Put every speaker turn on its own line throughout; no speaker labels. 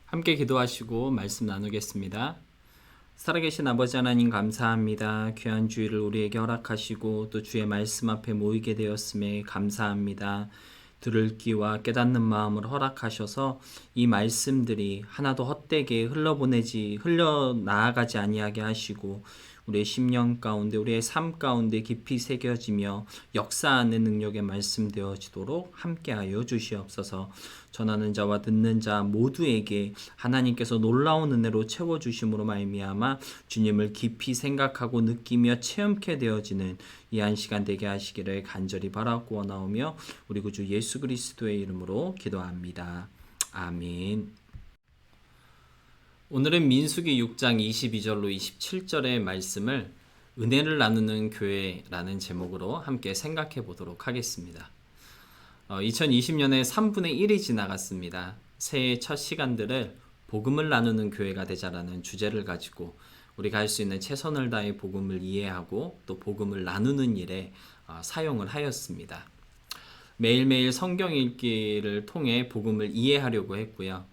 함께 기도하시고 말씀 나누겠습니다. 살아계신 아버지 하나님 감사합니다. 귀한 주일을 우리에게 허락하시고 또 주의 말씀 앞에 모이게 되었음에 감사합니다. 들을 귀와 깨닫는 마음을 허락하셔서 이 말씀들이 하나도 헛되게 흘러나아가지 아니하게 하시고 우리의 심령 가운데 우리의 삶 가운데 깊이 새겨지며 역사하는 능력의 말씀 되어지도록 함께하여 주시옵소서. 전하는 자와 듣는 자 모두에게 하나님께서 놀라운 은혜로 채워주심으로 말미암아 주님을 깊이 생각하고 느끼며 체험케 되어지는 이 한 시간 되게 하시기를 간절히 바라고 원하오며 우리 구주 예수 그리스도의 이름으로 기도합니다. 아멘. 오늘은 민수기 6장 22절로 27절의 말씀을 은혜를 나누는 교회라는 제목으로 함께 생각해 보도록 하겠습니다. 2020년에 3분의 1이 지나갔습니다. 새해 첫 시간들을 복음을 나누는 교회가 되자라는 주제를 가지고 우리가 할 수 있는 최선을 다해 복음을 이해하고 또 복음을 나누는 일에 사용을 하였습니다. 매일매일 성경 읽기를 통해 복음을 이해하려고 했고요.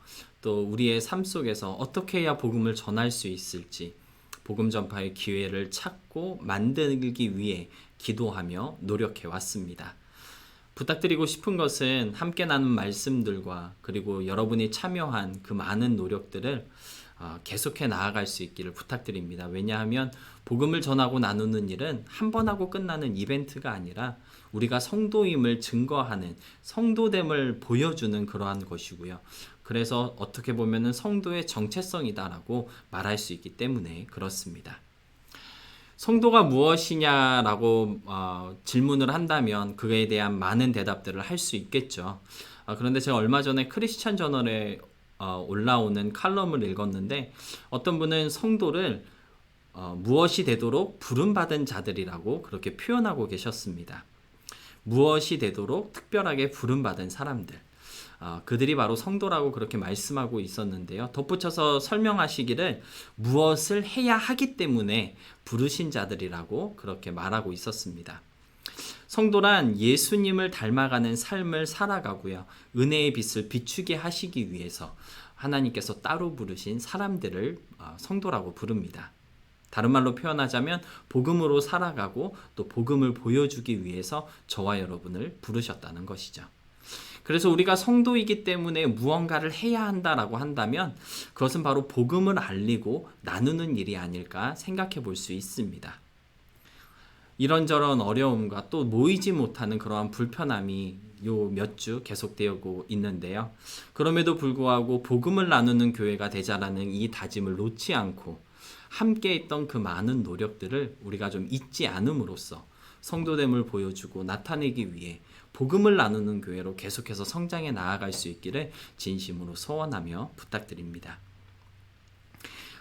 또 우리의 삶 속에서 어떻게 해야 복음을 전할 수 있을지 복음 전파의 기회를 찾고 만들기 위해 기도하며 노력해 왔습니다. 부탁드리고 싶은 것은 함께 나눈 말씀들과 그리고 여러분이 참여한 그 많은 노력들을 계속해 나아갈 수 있기를 부탁드립니다. 왜냐하면 복음을 전하고 나누는 일은 한 번 하고 끝나는 이벤트가 아니라 우리가 성도임을 증거하는 성도됨을 보여주는 그러한 것이고요. 그래서 어떻게 보면 성도의 정체성이다라고 말할 수 있기 때문에 그렇습니다. 성도가 무엇이냐라고 질문을 한다면 그에 대한 많은 대답들을 할 수 있겠죠. 그런데 제가 얼마 전에 크리스찬 저널에 올라오는 칼럼을 읽었는데 어떤 분은 성도를 무엇이 되도록 부름받은 자들이라고 그렇게 표현하고 계셨습니다. 무엇이 되도록 특별하게 부름받은 사람들. 그들이 바로 성도라고 그렇게 말씀하고 있었는데요. 덧붙여서 설명하시기를 무엇을 해야 하기 때문에 부르신 자들이라고 그렇게 말하고 있었습니다. 성도란 예수님을 닮아가는 삶을 살아가고요. 은혜의 빛을 비추게 하시기 위해서 하나님께서 따로 부르신 사람들을 성도라고 부릅니다. 다른 말로 표현하자면 복음으로 살아가고 또 복음을 보여주기 위해서 저와 여러분을 부르셨다는 것이죠. 그래서 우리가 성도이기 때문에 무언가를 해야 한다라고 한다면 그것은 바로 복음을 알리고 나누는 일이 아닐까 생각해 볼 수 있습니다. 이런저런 어려움과 또 모이지 못하는 그러한 불편함이 요 몇 주 계속되고 있는데요. 그럼에도 불구하고 복음을 나누는 교회가 되자라는 이 다짐을 놓지 않고 함께 있던 그 많은 노력들을 우리가 좀 잊지 않음으로써 성도됨을 보여주고 나타내기 위해 복음을 나누는 교회로 계속해서 성장해 나아갈 수 있기를 진심으로 소원하며 부탁드립니다.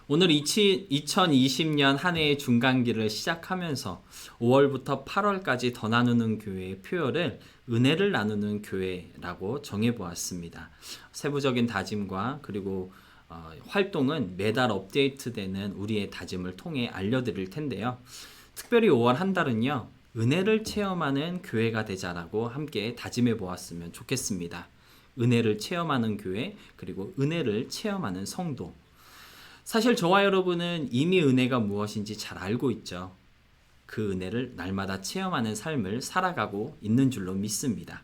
오늘 2020년 한 해의 중간기를 시작하면서 5월부터 8월까지 더 나누는 교회의 표어를 은혜를 나누는 교회라고 정해보았습니다. 세부적인 다짐과 그리고 활동은 매달 업데이트되는 우리의 다짐을 통해 알려드릴 텐데요. 특별히 5월 한 달은요. 은혜를 체험하는 교회가 되자라고 함께 다짐해 보았으면 좋겠습니다. 은혜를 체험하는 교회 그리고 은혜를 체험하는 성도. 사실 저와 여러분은 이미 은혜가 무엇인지 잘 알고 있죠. 그 은혜를 날마다 체험하는 삶을 살아가고 있는 줄로 믿습니다.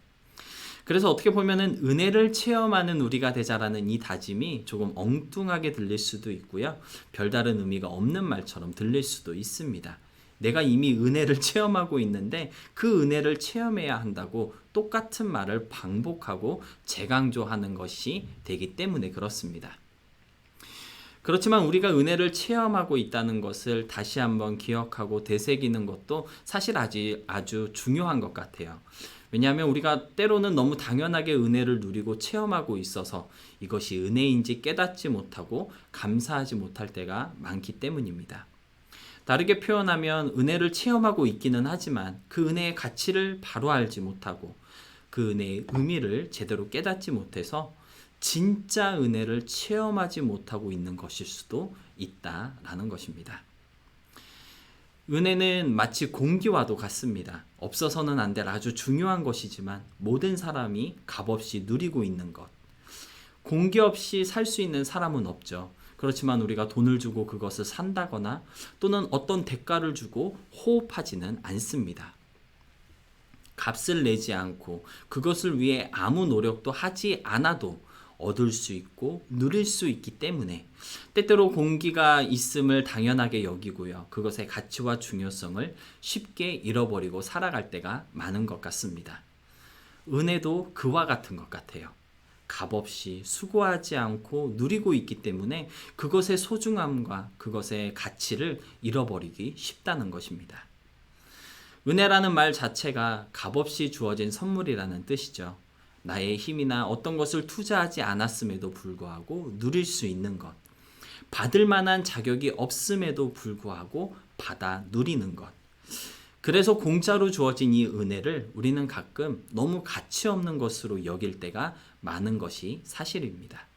그래서 어떻게 보면은 은혜를 체험하는 우리가 되자라는 이 다짐이 조금 엉뚱하게 들릴 수도 있고요. 별다른 의미가 없는 말처럼 들릴 수도 있습니다. 내가 이미 은혜를 체험하고 있는데 그 은혜를 체험해야 한다고 똑같은 말을 반복하고 재강조하는 것이 되기 때문에 그렇습니다. 그렇지만 우리가 은혜를 체험하고 있다는 것을 다시 한번 기억하고 되새기는 것도 사실 아주 중요한 것 같아요. 왜냐하면 우리가 때로는 너무 당연하게 은혜를 누리고 체험하고 있어서 이것이 은혜인지 깨닫지 못하고 감사하지 못할 때가 많기 때문입니다. 다르게 표현하면 은혜를 체험하고 있기는 하지만 그 은혜의 가치를 바로 알지 못하고 그 은혜의 의미를 제대로 깨닫지 못해서 진짜 은혜를 체험하지 못하고 있는 것일 수도 있다라는 것입니다. 은혜는 마치 공기와도 같습니다. 없어서는 안 될 아주 중요한 것이지만 모든 사람이 값없이 누리고 있는 것. 공기 없이 살 수 있는 사람은 없죠. 그렇지만 우리가 돈을 주고 그것을 산다거나 또는 어떤 대가를 주고 호흡하지는 않습니다. 값을 내지 않고 그것을 위해 아무 노력도 하지 않아도 얻을 수 있고 누릴 수 있기 때문에 때때로 공기가 있음을 당연하게 여기고요. 그것의 가치와 중요성을 쉽게 잃어버리고 살아갈 때가 많은 것 같습니다. 은혜도 그와 같은 것 같아요. 값없이 수고하지 않고 누리고 있기 때문에 그것의 소중함과 그것의 가치를 잃어버리기 쉽다는 것입니다. 은혜라는 말 자체가 값없이 주어진 선물이라는 뜻이죠. 나의 힘이나 어떤 것을 투자하지 않았음에도 불구하고 누릴 수 있는 것, 받을 만한 자격이 없음에도 불구하고 받아 누리는 것. 그래서 공짜로 주어진 이 은혜를 우리는 가끔 너무 가치 없는 것으로 여길 때가 많은 것이 사실입니다.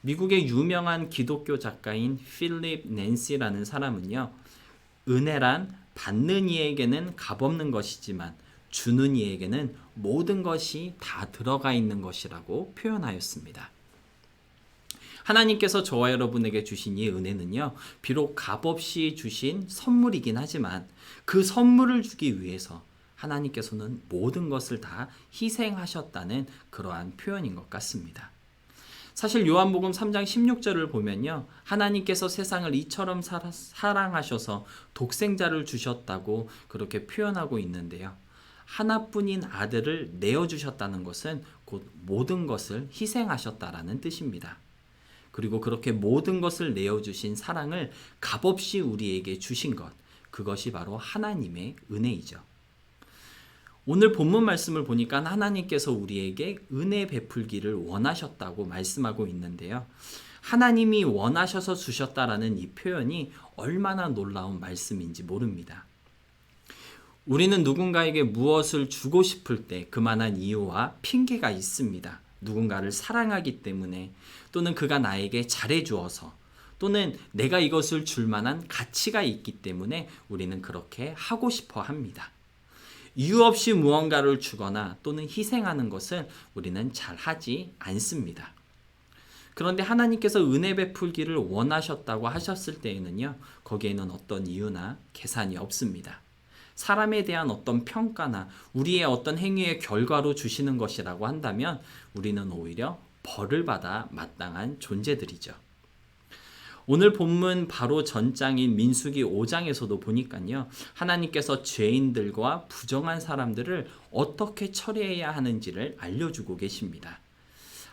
미국의 유명한 기독교 작가인 필립 낸시라는 사람은요, 은혜란 받는 이에게는 값없는 것이지만 주는 이에게는 모든 것이 다 들어가 있는 것이라고 표현하였습니다. 하나님께서 저와 여러분에게 주신 이 은혜는요, 비록 값없이 주신 선물이긴 하지만 그 선물을 주기 위해서 하나님께서는 모든 것을 다 희생하셨다는 그러한 표현인 것 같습니다. 사실 요한복음 3장 16절을 보면요, 하나님께서 세상을 이처럼 사랑하셔서 독생자를 주셨다고 그렇게 표현하고 있는데요. 하나뿐인 아들을 내어주셨다는 것은 곧 모든 것을 희생하셨다라는 뜻입니다. 그리고 그렇게 모든 것을 내어주신 사랑을 값없이 우리에게 주신 것, 그것이 바로 하나님의 은혜이죠. 오늘 본문 말씀을 보니까 하나님께서 우리에게 은혜 베풀기를 원하셨다고 말씀하고 있는데요. 하나님이 원하셔서 주셨다라는 이 표현이 얼마나 놀라운 말씀인지 모릅니다. 우리는 누군가에게 무엇을 주고 싶을 때 그만한 이유와 핑계가 있습니다. 누군가를 사랑하기 때문에, 또는 그가 나에게 잘해주어서, 또는 내가 이것을 줄 만한 가치가 있기 때문에 우리는 그렇게 하고 싶어 합니다. 이유 없이 무언가를 주거나 또는 희생하는 것을 우리는 잘 하지 않습니다. 그런데 하나님께서 은혜 베풀기를 원하셨다고 하셨을 때에는요, 거기에는 어떤 이유나 계산이 없습니다. 사람에 대한 어떤 평가나 우리의 어떤 행위의 결과로 주시는 것이라고 한다면 우리는 오히려 벌을 받아 마땅한 존재들이죠. 오늘 본문 바로 전장인 민수기 5장에서도 보니까요, 하나님께서 죄인들과 부정한 사람들을 어떻게 처리해야 하는지를 알려주고 계십니다.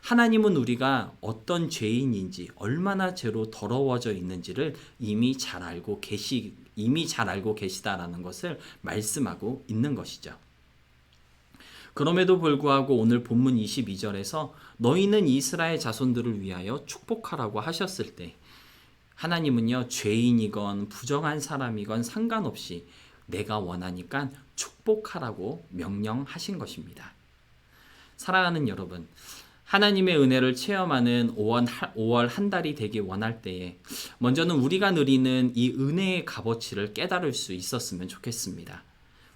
하나님은 우리가 어떤 죄인인지, 얼마나 죄로 더러워져 있는지를 이미 잘 알고 계시다라는 것을 말씀하고 있는 것이죠. 그럼에도 불구하고 오늘 본문 22절에서 너희는 이스라엘 자손들을 위하여 축복하라고 하셨을 때 하나님은요, 죄인이건 부정한 사람이건 상관없이 내가 원하니까 축복하라고 명령하신 것입니다. 사랑하는 여러분, 하나님의 은혜를 체험하는 5월 한 달이 되기 원할 때에 먼저는 우리가 누리는 이 은혜의 값어치를 깨달을 수 있었으면 좋겠습니다.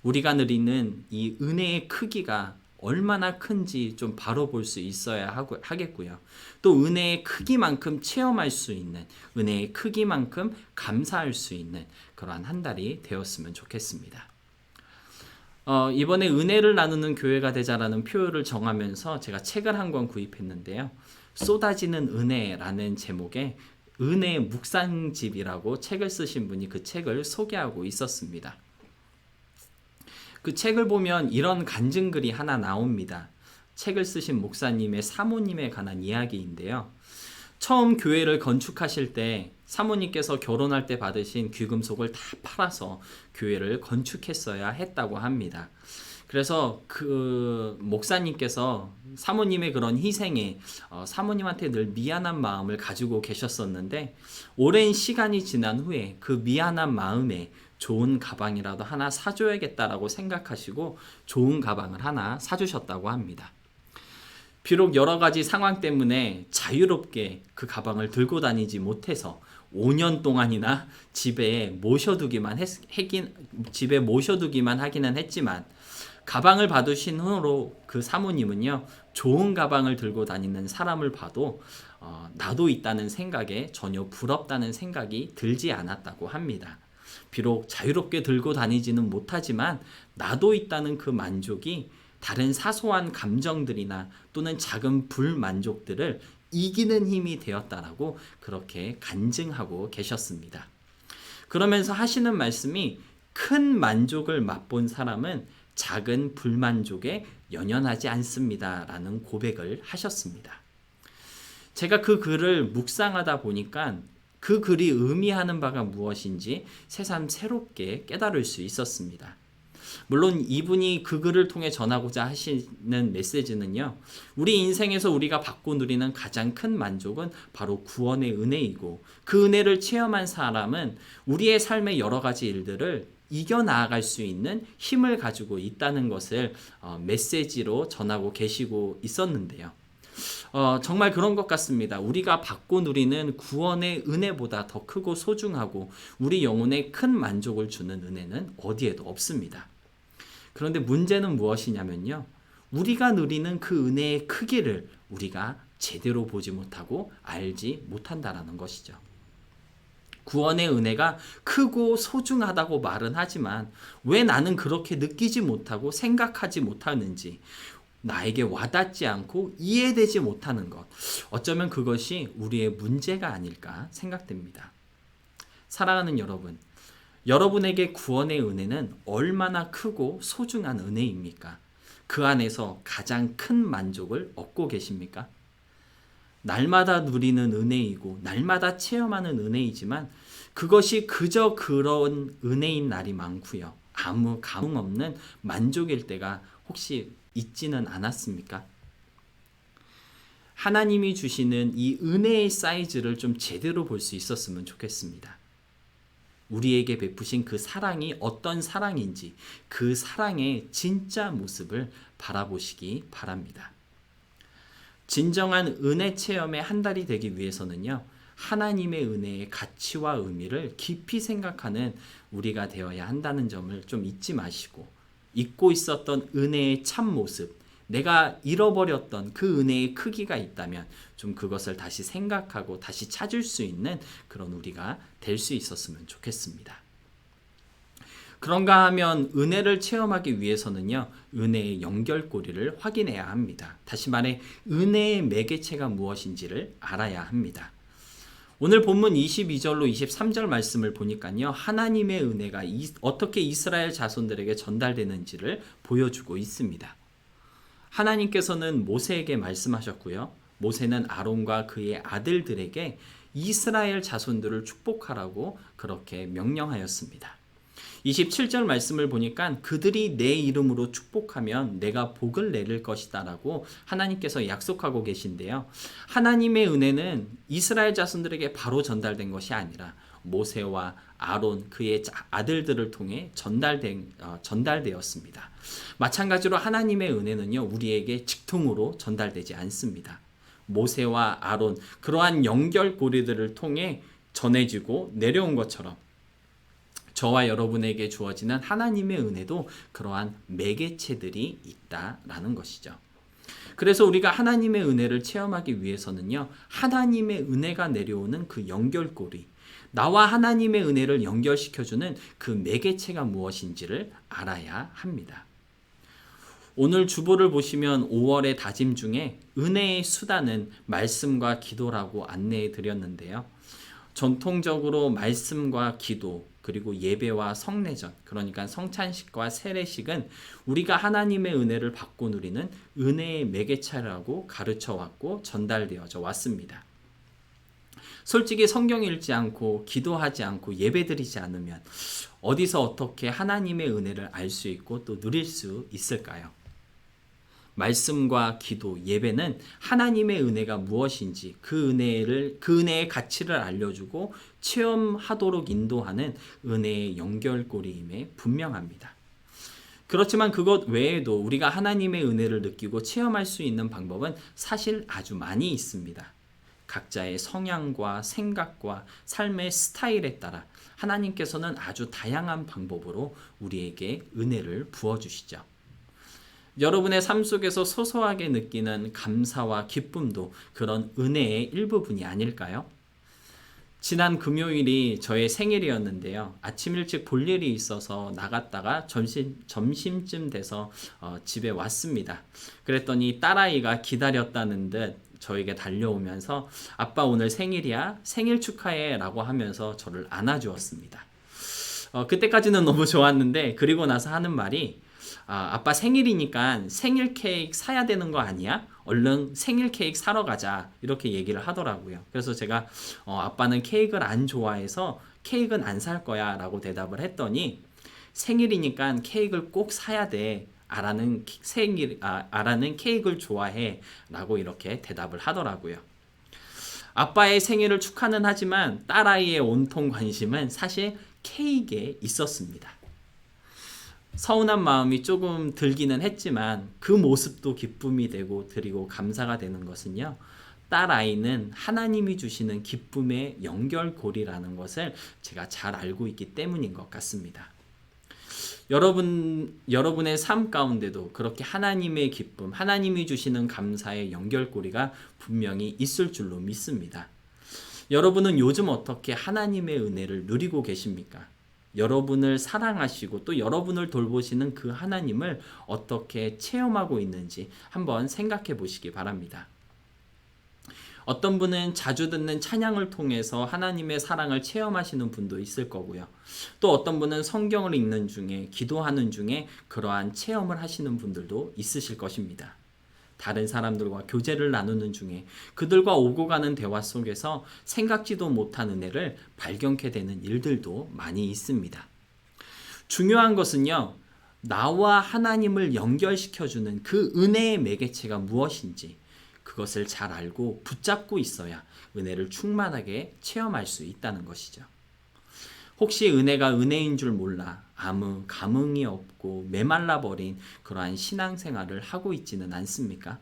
우리가 누리는 이 은혜의 크기가 얼마나 큰지 좀 바로 볼 수 있어야 하겠고요. 또 은혜의 크기만큼 체험할 수 있는, 은혜의 크기만큼 감사할 수 있는 그러한 한 달이 되었으면 좋겠습니다. 이번에 은혜를 나누는 교회가 되자라는 표어를 정하면서 제가 책을 한 권 구입했는데요. 쏟아지는 은혜라는 제목의 은혜의 묵상집이라고 책을 쓰신 분이 그 책을 소개하고 있었습니다. 그 책을 보면 이런 간증글이 하나 나옵니다. 책을 쓰신 목사님의 사모님에 관한 이야기인데요. 처음 교회를 건축하실 때 사모님께서 결혼할 때 받으신 귀금속을 다 팔아서 교회를 건축했어야 했다고 합니다. 그래서 그 목사님께서 사모님의 그런 희생에 사모님한테 늘 미안한 마음을 가지고 계셨었는데 오랜 시간이 지난 후에 그 미안한 마음에 좋은 가방이라도 하나 사줘야겠다라고 생각하시고 좋은 가방을 하나 사주셨다고 합니다. 비록 여러 가지 상황 때문에 자유롭게 그 가방을 들고 다니지 못해서 5년 동안이나 집에 모셔두기만 하기는 했지만 가방을 받으신 후로 그 사모님은요, 좋은 가방을 들고 다니는 사람을 봐도 나도 있다는 생각에 전혀 부럽다는 생각이 들지 않았다고 합니다. 비록 자유롭게 들고 다니지는 못하지만 나도 있다는 그 만족이 다른 사소한 감정들이나 또는 작은 불만족들을 이기는 힘이 되었다라고 그렇게 간증하고 계셨습니다. 그러면서 하시는 말씀이 큰 만족을 맛본 사람은 작은 불만족에 연연하지 않습니다. 라는 고백을 하셨습니다. 제가 그 글을 묵상하다 보니까 그 글이 의미하는 바가 무엇인지 새삼 새롭게 깨달을 수 있었습니다. 물론 이분이 그 글을 통해 전하고자 하시는 메시지는요, 우리 인생에서 우리가 받고 누리는 가장 큰 만족은 바로 구원의 은혜이고, 그 은혜를 체험한 사람은 우리의 삶의 여러 가지 일들을 이겨나갈 수 있는 힘을 가지고 있다는 것을 메시지로 전하고 계시고 있었는데요. 정말 그런 것 같습니다. 우리가 받고 누리는 구원의 은혜보다 더 크고 소중하고 우리 영혼에 큰 만족을 주는 은혜는 어디에도 없습니다. 그런데 문제는 무엇이냐면요, 우리가 누리는 그 은혜의 크기를 우리가 제대로 보지 못하고 알지 못한다라는 것이죠. 구원의 은혜가 크고 소중하다고 말은 하지만 왜 나는 그렇게 느끼지 못하고 생각하지 못하는지, 나에게 와닿지 않고 이해되지 못하는 것, 어쩌면 그것이 우리의 문제가 아닐까 생각됩니다. 사랑하는 여러분, 여러분에게 구원의 은혜는 얼마나 크고 소중한 은혜입니까? 그 안에서 가장 큰 만족을 얻고 계십니까? 날마다 누리는 은혜이고 날마다 체험하는 은혜이지만 그것이 그저 그런 은혜인 날이 많고요, 아무 감흥 없는 만족일 때가 혹시 있지는 않았습니까? 하나님이 주시는 이 은혜의 사이즈를 좀 제대로 볼 수 있었으면 좋겠습니다. 우리에게 베푸신 그 사랑이 어떤 사랑인지, 그 사랑의 진짜 모습을 바라보시기 바랍니다. 진정한 은혜 체험의 한 달이 되기 위해서는요, 하나님의 은혜의 가치와 의미를 깊이 생각하는 우리가 되어야 한다는 점을 좀 잊지 마시고, 잊고 있었던 은혜의 참 모습, 내가 잃어버렸던 그 은혜의 크기가 있다면 좀 그것을 다시 생각하고 다시 찾을 수 있는 그런 우리가 될 수 있었으면 좋겠습니다. 그런가 하면 은혜를 체험하기 위해서는요, 은혜의 연결고리를 확인해야 합니다. 다시 말해 은혜의 매개체가 무엇인지를 알아야 합니다. 오늘 본문 22절로 23절 말씀을 보니까요, 하나님의 은혜가 어떻게 이스라엘 자손들에게 전달되는지를 보여주고 있습니다. 하나님께서는 모세에게 말씀하셨고요, 모세는 아론과 그의 아들들에게 이스라엘 자손들을 축복하라고 그렇게 명령하였습니다. 27절 말씀을 보니까 그들이 내 이름으로 축복하면 내가 복을 내릴 것이다 라고 하나님께서 약속하고 계신데요, 하나님의 은혜는 이스라엘 자손들에게 바로 전달된 것이 아니라 모세와 아론 그의 아들들을 통해 전달되었습니다. 마찬가지로 하나님의 은혜는요, 우리에게 직통으로 전달되지 않습니다. 모세와 아론 그러한 연결고리들을 통해 전해지고 내려온 것처럼 저와 여러분에게 주어지는 하나님의 은혜도 그러한 매개체들이 있다라는 것이죠. 그래서 우리가 하나님의 은혜를 체험하기 위해서는요, 하나님의 은혜가 내려오는 그 연결고리, 나와 하나님의 은혜를 연결시켜주는 그 매개체가 무엇인지를 알아야 합니다. 오늘 주보를 보시면 5월의 다짐 중에 은혜의 수단은 말씀과 기도라고 안내해 드렸는데요. 전통적으로 말씀과 기도, 그리고 예배와 성례전, 그러니까 성찬식과 세례식은 우리가 하나님의 은혜를 받고 누리는 은혜의 매개체라고 가르쳐 왔고 전달되어져 왔습니다. 솔직히 성경 읽지 않고 기도하지 않고 예배드리지 않으면 어디서 어떻게 하나님의 은혜를 알 수 있고 또 누릴 수 있을까요? 말씀과 기도, 예배는 하나님의 은혜가 무엇인지 그 은혜의 가치를 알려주고 체험하도록 인도하는 은혜의 연결고리임에 분명합니다. 그렇지만 그것 외에도 우리가 하나님의 은혜를 느끼고 체험할 수 있는 방법은 사실 아주 많이 있습니다. 각자의 성향과 생각과 삶의 스타일에 따라 하나님께서는 아주 다양한 방법으로 우리에게 은혜를 부어주시죠. 여러분의 삶 속에서 소소하게 느끼는 감사와 기쁨도 그런 은혜의 일부분이 아닐까요? 지난 금요일이 저의 생일이었는데요. 아침 일찍 볼 일이 있어서 나갔다가 점심쯤 돼서 집에 왔습니다. 그랬더니 딸아이가 기다렸다는 듯 저에게 달려오면서 아빠 오늘 생일이야? 생일 축하해 라고 하면서 저를 안아주었습니다. 그때까지는 너무 좋았는데 그리고 나서 하는 말이 아빠 생일이니까 생일 케이크 사야 되는 거 아니야? 얼른 생일 케이크 사러 가자 이렇게 얘기를 하더라고요. 그래서 제가 아빠는 케이크를 안 좋아해서 케이크는 안 살 거야 라고 대답을 했더니 생일이니까 케이크를 꼭 사야 돼. 아라는 케이크를 좋아해 라고 이렇게 대답을 하더라고요. 아빠의 생일을 축하는 하지만 딸아이의 온통 관심은 사실 케이크에 있었습니다. 서운한 마음이 조금 들기는 했지만 그 모습도 기쁨이 되고 드리고 감사가 되는 것은요. 딸아이는 하나님이 주시는 기쁨의 연결고리라는 것을 제가 잘 알고 있기 때문인 것 같습니다. 여러분의 삶 가운데도 그렇게 하나님의 기쁨, 하나님이 주시는 감사의 연결고리가 분명히 있을 줄로 믿습니다. 여러분은 요즘 어떻게 하나님의 은혜를 누리고 계십니까? 여러분을 사랑하시고 또 여러분을 돌보시는 그 하나님을 어떻게 체험하고 있는지 한번 생각해 보시기 바랍니다. 어떤 분은 자주 듣는 찬양을 통해서 하나님의 사랑을 체험하시는 분도 있을 거고요. 또 어떤 분은 성경을 읽는 중에, 기도하는 중에 그러한 체험을 하시는 분들도 있으실 것입니다. 다른 사람들과 교제를 나누는 중에 그들과 오고 가는 대화 속에서 생각지도 못한 은혜를 발견케 되는 일들도 많이 있습니다. 중요한 것은요, 나와 하나님을 연결시켜주는 그 은혜의 매개체가 무엇인지 그것을 잘 알고 붙잡고 있어야 은혜를 충만하게 체험할 수 있다는 것이죠. 혹시 은혜가 은혜인 줄 몰라 아무 감흥이 없고 메말라버린 그러한 신앙생활을 하고 있지는 않습니까?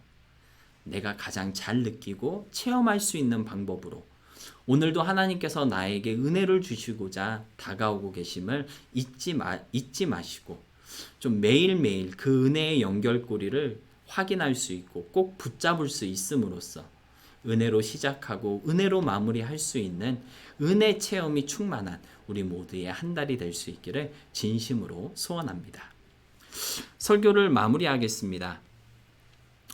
내가 가장 잘 느끼고 체험할 수 있는 방법으로 오늘도 하나님께서 나에게 은혜를 주시고자 다가오고 계심을 잊지 마시고 좀 매일매일 그 은혜의 연결고리를 확인할 수 있고 꼭 붙잡을 수 있음으로써 은혜로 시작하고 은혜로 마무리할 수 있는 은혜 체험이 충만한 우리 모두의 한 달이 될 수 있기를 진심으로 소원합니다. 설교를 마무리하겠습니다.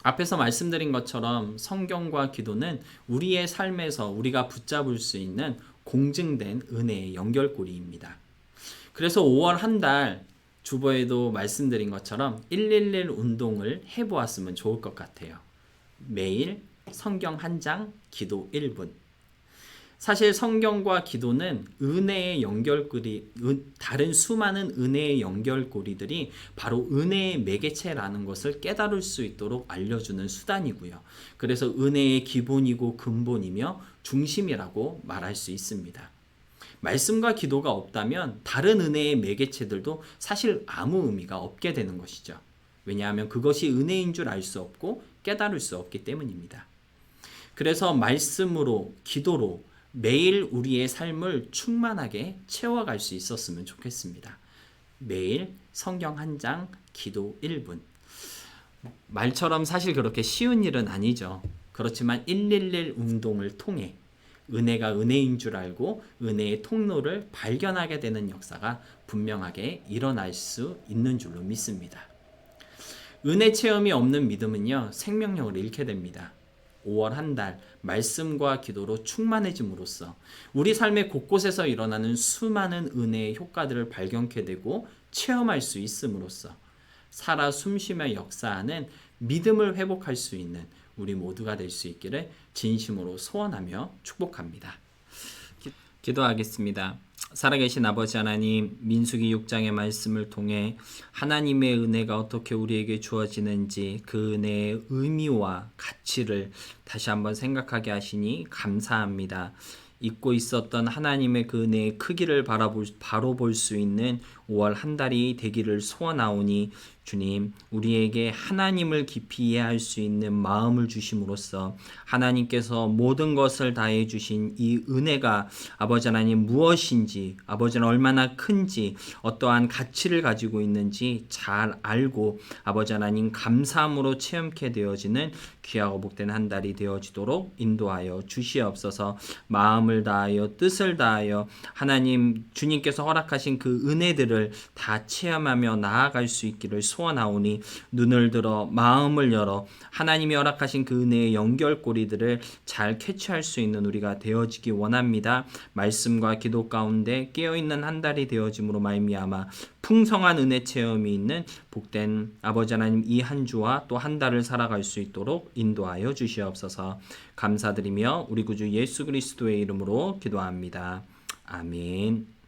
앞에서 말씀드린 것처럼 성경과 기도는 우리의 삶에서 우리가 붙잡을 수 있는 공증된 은혜의 연결고리입니다. 그래서 5월 한 달 주보에도 말씀드린 것처럼 111 운동을 해보았으면 좋을 것 같아요. 매일 성경 한 장, 기도 1분. 사실 성경과 기도는 은혜의 연결고리, 다른 수많은 은혜의 연결고리들이 바로 은혜의 매개체라는 것을 깨달을 수 있도록 알려주는 수단이고요. 그래서 은혜의 기본이고 근본이며 중심이라고 말할 수 있습니다. 말씀과 기도가 없다면 다른 은혜의 매개체들도 사실 아무 의미가 없게 되는 것이죠. 왜냐하면 그것이 은혜인 줄 알 수 없고 깨달을 수 없기 때문입니다. 그래서 말씀으로, 기도로 매일 우리의 삶을 충만하게 채워갈 수 있었으면 좋겠습니다. 매일 성경 한 장, 기도 1분. 말처럼 사실 그렇게 쉬운 일은 아니죠. 그렇지만 111 운동을 통해 은혜가 은혜인 줄 알고 은혜의 통로를 발견하게 되는 역사가 분명하게 일어날 수 있는 줄로 믿습니다. 은혜 체험이 없는 믿음은요, 생명력을 잃게 됩니다. 5월 한 달 말씀과 기도로 충만해짐으로써 우리 삶의 곳곳에서 일어나는 수많은 은혜의 효과들을 발견케 되고 체험할 수 있음으로써 살아 숨쉬며 역사하는 믿음을 회복할 수 있는 우리 모두가 될 수 있기를 진심으로 소원하며 축복합니다. 기도하겠습니다. 살아계신 아버지 하나님, 민수기 6장의 말씀을 통해 하나님의 은혜가 어떻게 우리에게 주어지는지 그 은혜의 의미와 가치를 다시 한번 생각하게 하시니 감사합니다. 잊고 있었던 하나님의 그 은혜의 크기를 바로 볼 수 있는 5월 한 달이 되기를 소원하오니 주님, 우리에게 하나님을 깊이 이해할 수 있는 마음을 주심으로써 하나님께서 모든 것을 다해 주신 이 은혜가 아버지 하나님 무엇인지, 아버지는 얼마나 큰지, 어떠한 가치를 가지고 있는지 잘 알고 아버지 하나님 감사함으로 체험케 되어지는 귀하고 복된 한 달이 되어지도록 인도하여 주시옵소서. 마음을 다하여 뜻을 다하여 하나님 주님께서 허락하신 그 은혜들을 다 체험하며 나아갈 수 있기를 소원하오니 눈을 들어 마음을 열어 하나님이 허락하신 그 은혜의 연결고리들을 잘 캐치할 수 있는 우리가 되어지기 원합니다. 말씀과 기도 가운데 깨어있는 한 달이 되어짐으로 말미암아 풍성한 은혜 체험이 있는 복된 아버지 하나님 이 한 주와 또 한 달을 살아갈 수 있도록 인도하여 주시옵소서. 감사드리며 우리 구주 예수 그리스도의 이름으로 기도합니다. 아멘.